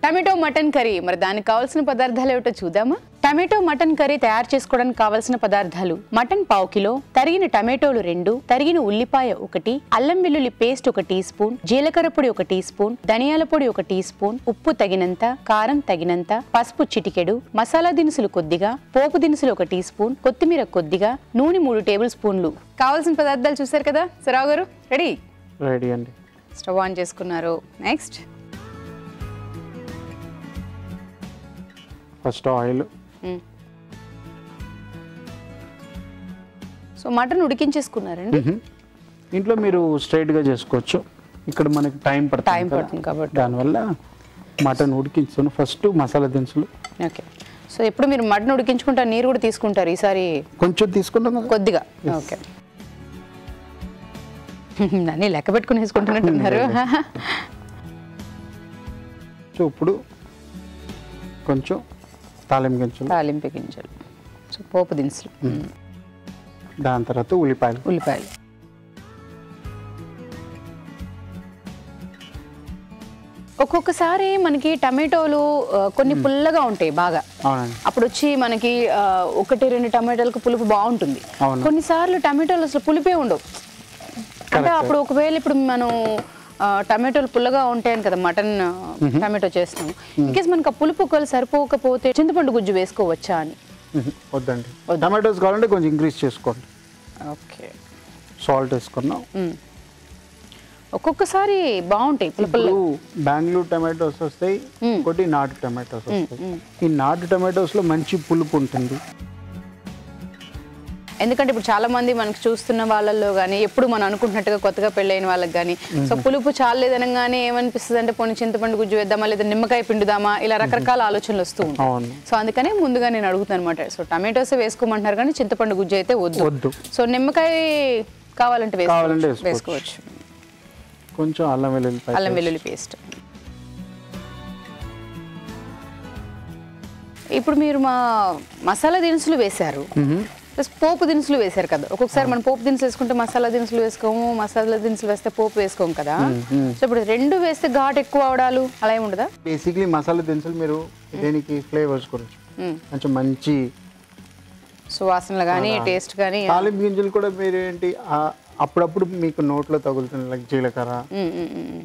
Tomato mutton curry. మరి దానికి కావాల్సిన పదార్థాలు ఏమిటో చూద్దామా? టమాటో మటన్ కర్రీ తయారు చేసుకోవడానికి కావాల్సిన పదార్థాలు: మటన్ 1/2 కిలో, తరిగిన టమాటోలు 2, తరిగిన ఉల్లిపాయ 1, అల్లం వెల్లుల్లి పేస్ట్ 1 టీ స్పూన్, జీలకర్ర పొడి 1 టీ స్పూన్, ధనియాల పొడి 1 టీ స్పూన్, ఉప్పు తగినంత, కారం తగినంత, పసుపు చిటికెడు, మసాలా దినుసులు కొద్దిగా, పోపు దినుసులు 1 టీ స్పూన్, కొత్తిమీర కొద్దిగా, నూనె 3 టేబుల్ స్పూన్లు. కావాల్సిన పదార్థాలు చూసారు కదా. సరావు గారు రెడీ? రెడీ అండి. స్టవ్ ఆన్ చేసుకున్నారు. Next first oil. So mutton ఉడికించేసుకున్నారండి. ఇంట్లో మీరు స్ట్రైట్గా చేసుకోవచ్చు, ఇక్కడ మనకి టైం పడుతుంది కాబట్టి దానివల్ల మటన్ ఉడికించుకొని ఫస్ట్ మసాలా దినుసులు. ఓకే. సో ఎప్పుడు మీరు మటన్ ఉడికించుకుంటారు, నీరు కూడా తీసుకుంటారు? ఈసారి కొంచెం తీసుకుంటాం కదా, కొద్దిగా. ఓకే. అన్నీ లెక్క పెట్టుకుని వేసుకుంటున్నట్టున్నారు. సో ఇప్పుడు కొంచెం తాలింపు గింజలు, సో పోపు దినుసులు, దాని తర్వాత ఉల్లిపాయలు. ఒక్కొక్కసారి మనకి టమాటోలు కొన్ని పుల్లగా ఉంటాయి బాగా. అప్పుడు వచ్చి మనకి 1-2 టమాటోలకు పులుపు బాగుంటుంది. కొన్నిసార్లు టమాటోలు అసలు పులిపే ఉండవు. అంటే అప్పుడు ఒకవేళ ఇప్పుడు మనం టమాటోలు పుల్లగా ఉంటాయని కదా మటన్ టమాటో చేస్తాం, ఇన్కేస్ మనకు ఆ పులుపు ఒకవేళ సరిపోకపోతే చింతపండు గుజ్జు వేసుకోవచ్చా అని? వద్దండి, టమాటోస్ కావాలంటే కొంచెం ఇంక్రీజ్ చేసుకోండి. ఓకే. సాల్ట్ వేసుకున్నాం. ఒక్కొక్కసారి బాగుంటాయి పులుపులు. బెంగళూరు టమాటోస్ వస్తాయి, ఒకటి నాటు టమాటోస్ వస్తాయి. ఈ నాటు టమాటోస్ లో మంచి పులుపు ఉంటుంది. ఎందుకంటే ఇప్పుడు చాలా మంది మనకి చూస్తున్న వాళ్ళల్లో కానీ ఎప్పుడు మనం అనుకుంటున్నట్టుగా కొత్తగా పెళ్ళైన వాళ్ళకి కానీ సో పులుపు చాలేదనగానే ఏమనిపిస్తుంది అంటే పోనీ చింతపండు గుజ్జు వేద్దామా లేదా నిమ్మకాయ పిండుదామా ఇలా రకరకాల ఆలోచనలు వస్తూ ఉంటాయి. సో అందుకనే ముందుగా నేను అడుగుతాను అనమాట. సో టమాటోస్ వేసుకోమంటున్నారు కానీ చింతపండు గుజ్జు అయితే వద్దు. సో నిమ్మకాయ కావాలంటే వేసుకోవచ్చు. కొంచెం అల్లం వెల్లుల్లి పేస్ట్. ఇప్పుడు మీరు మా మసాలా దినుసులు వేశారు, ప్లస్ పోపు దినుసులు వేశారు కదా. ఒక్కొక్కసారి మనం పోపు దినుసులు వేసుకుంటే మసాలా దినుసులు వేసుకోము, మసాలా దినుసులు వేస్తే పోపు వేసుకోము కదా. సో ఇప్పుడు 2 వేస్తే ఘాట్ ఎక్కువ అవడాలు అలా ఏమి ఉండదా? బేసిక్లీ మసాలా దినుసులు మీరు దేనికి ఫ్లేవర్స్ గురించి కొంచెం మంచి సువాసనలు కానీ టేస్ట్ కానీ. తాలింపు గింజలు కూడా మీరు ఏంటి అప్పుడప్పుడు మీకు నోట్లో తగులుతుంది, లైక్ జీలకర్ర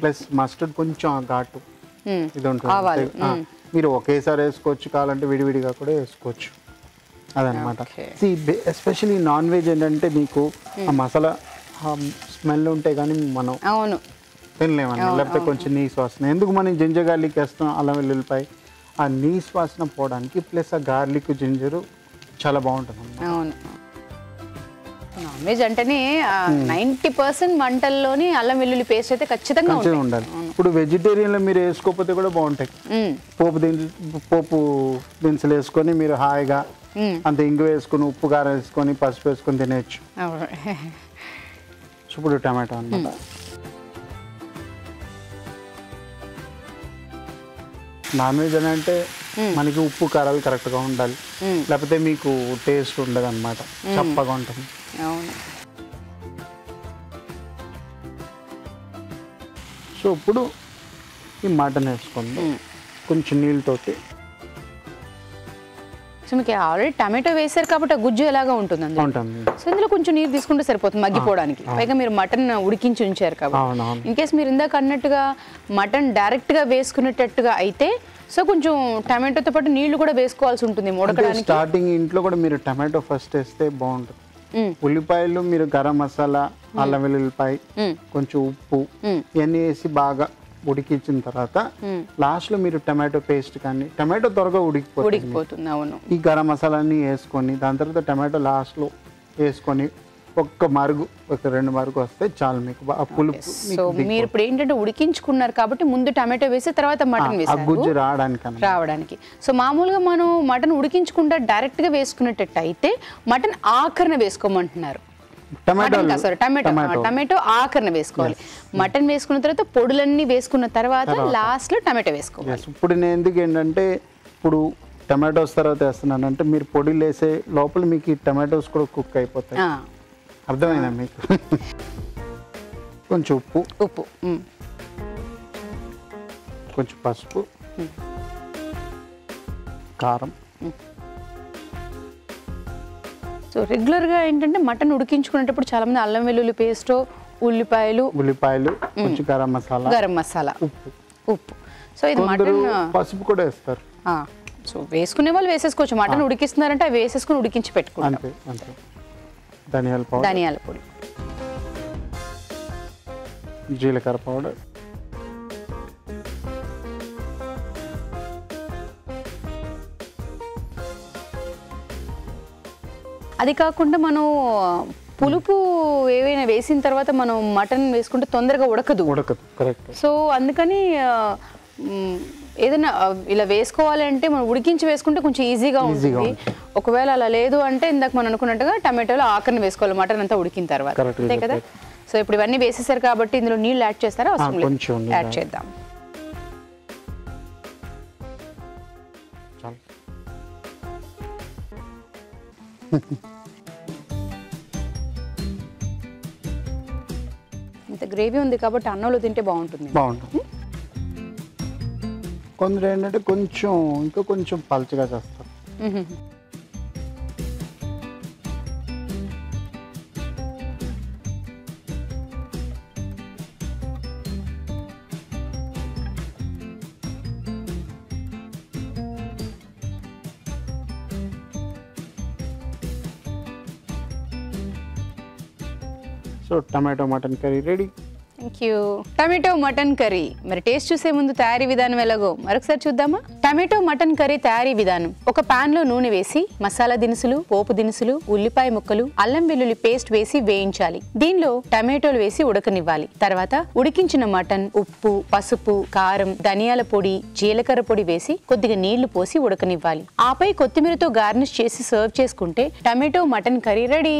ప్లస్ మస్టర్డ్ కొంచెం ఘాటు ఇది ఉంటుంది. మీరు ఒకేసారి వేసుకోవచ్చు, కావాలంటే విడివిడిగా కూడా వేసుకోవచ్చు. అదనమాట. ఎస్పెషల్లీ నాన్ వెజ్ ఏంటంటే మీకు ఆ మసాలా స్మెల్ ఉంటే కానీ మనం తినలేమన్నా, లేకపోతే కొంచెం నీసు వాసన. ఎందుకు మనం జింజర్ గార్లిక్ వేస్తాం, అల్లం వెల్లుల్లిపాయ, ఆ నీసు వాసన పోవడానికి, ప్లస్ ఆ గార్లిక్ జింజరు చాలా బాగుంటుంది. నాన్ వెజ్ అంటేనే 90% వంటల్లోని అల్లం వెల్లుల్లి పేస్ట్ అయితే ఖచ్చితంగా ఉండాలి. ఇప్పుడు వెజిటేరియన్లో మీరు వేసుకోకపోతే కూడా బాగుంటాయి. పోపు దినుసులు వేసుకొని మీరు హాయిగా అంత ఇంగు వేసుకొని ఉప్పు కారం వేసుకొని పసుపు వేసుకొని తినేయచ్చు. ఇప్పుడు టమాటో అన్నమాట. నాన్ వెజ్ అని అంటే మనకి ఉప్పు కారాలు కరెక్ట్గా ఉండాలి, లేకపోతే మీకు టేస్ట్ ఉండదు అనమాట, చప్పగా ఉంటుంది. సో ఇప్పుడు ఈ మటన్ వేసుకోండి కొంచెం నీళ్ళతోటి. సో మీకు ఆల్రెడీ టమాటో వేసారు కాబట్టి గుజ్జు ఎలాగా ఉంటుంది. సో ఇందులో కొంచెం నీరు తీసుకుంటే సరిపోతుంది మగ్గిపోవడానికి. పైగా మీరు మటన్ ఉడికించి ఉంచారు కాబట్టి ఇన్ కేస్ మీరు ఇందాక అన్నట్టుగా మటన్ డైరెక్ట్గా వేసుకునేటట్టుగా అయితే సో కొంచెం టమాటోతో పాటు నీళ్లు కూడా వేసుకోవాల్సి ఉంటుంది ఉడకడానికి. స్టార్టింగ్ ఇంట్లో కూడా మీరు టమాటో ఫస్ట్ వేస్తే బాగుంటుంది. ఉల్లిపాయలు మీరు గరం మసాలా, అల్లం వెల్లుల్లిపాయ, కొంచెం ఉప్పు ఇవన్నీ వేసి బాగా ఉడికించిన తర్వాత లాస్ట్ లో మీరు టమాటో పేస్ట్ కానీ, టమాటో త్వరగా ఉడికిపోతుంది. అవును. ఈ గరం మసాలాన్ని వేసుకొని దాని తర్వాత టమాటో లాస్ట్ లో వేసుకొని ఒక 2 మరుగు వస్తే చాలు మీకు పులుపు. సో మీరు ఇప్పుడు ఏంటంటే ఉడికించుకున్నారు కాబట్టి ముందు టమాటో వేసి తర్వాత మటన్ వేసారు గుజ్జు రావడానికి. సో మామూలుగా మనం మటన్ ఉడికించకుండా డైరెక్ట్ గా వేసుకునేటట్టు అయితే మటన్ ఆఖరణ వేసుకోమంటున్నారు. టమాటో ఆఖరణ వేసుకోవాలి. మటన్ వేసుకున్న తర్వాత పొడులన్నీ వేసుకున్న తర్వాత లాస్ట్ లో టమాటో వేసుకోవాలి. ఇప్పుడు నేను ఎందుకు ఏంటంటే ఇప్పుడు టమాటోస్ తర్వాత వేస్తున్నాను అంటే మీరు పొడిలు వేసే లోపల మీకు ఈ టమాటోస్ కూడా కుక్ అయిపోతాయి. అర్థమైందా మీకు? కొంచెం ఉప్పు, ఉప్పు కొంచెం పసుపు, కారం. సో రెగ్యులర్గా ఏంటంటే మటన్ ఉడికించుకునేటప్పుడు చాలా మంది అల్లం వెల్లుల్లి పేస్ట్, ఉల్లిపాయలు, కొంచెం గరం మసాలా, ఉప్పు. సో ఇది మటన్ పసుపు కూడా వేస్తారు. సో వేసుకునే వాళ్ళు వేసేసుకోవచ్చు. మటన్ ఉడికిస్తున్నారంటే అవి వేసేసుకుని ఉడికించి పెట్టుకుంటారు. అంతే. ధనియాల పొడి, జీలకర్ర పౌడర్, అది కాకుండా మనం పులుపు ఏవైనా వేసిన తర్వాత మనం మటన్ వేసుకుంటే తొందరగా ఉడకదు. కరెక్ట్. సో అందుకని ఏదైనా ఇలా వేసుకోవాలంటే మనం ఉడికించి వేసుకుంటే కొంచెం ఈజీగా ఉంటుంది. ఒకవేళ అలా లేదు అంటే ఇందాక మనం అనుకున్నట్టుగా టమాటోలు ఆఖరిని వేసుకోవాలి మటన్ అంతా ఉడికిన తర్వాత, అంతే కదా. సో ఇప్పుడు ఇవన్నీ వేసేసారు కాబట్టి ఇందులో నీళ్ళు యాడ్ చేస్తారా? అవసరం లేదు, యాడ్ చేద్దాం. ఇంత గ్రేవీ ఉంది కాబట్టి అన్నంలో తింటే బాగుంటుంది. కొందరు ఏంటంటే ఇంకా కొంచెం పల్చగా చేస్తారు. So tomato mutton curry ready. Thank you. Tomato mutton curry. మరి టేస్ట్ చూసే ముందు తయారీ విధానం ఎలాగో మరొకసారి చూద్దామా? టమాటో మటన్ కర్రీ తయారీ విధానం: ఒక పాన్ లో నూనె వేసి మసాలా దినుసులు, పోపు దినుసులు, ఉల్లిపాయ ముక్కలు, అల్లం వెల్లుల్లి పేస్ట్ వేసి వేయించాలి. దీనిలో టమాటోలు వేసి ఉడకనివ్వాలి. తర్వాత ఉడికించిన మటన్, ఉప్పు, పసుపు, కారం, ధనియాల పొడి, జీలకర్ర పొడి వేసి కొద్దిగా నీళ్లు పోసి ఉడకనివ్వాలి. ఆపై కొత్తిమీరతో గార్నిష్ చేసి సర్వ్ చేసుకుంటే టమాటో మటన్ కర్రీ రెడీ.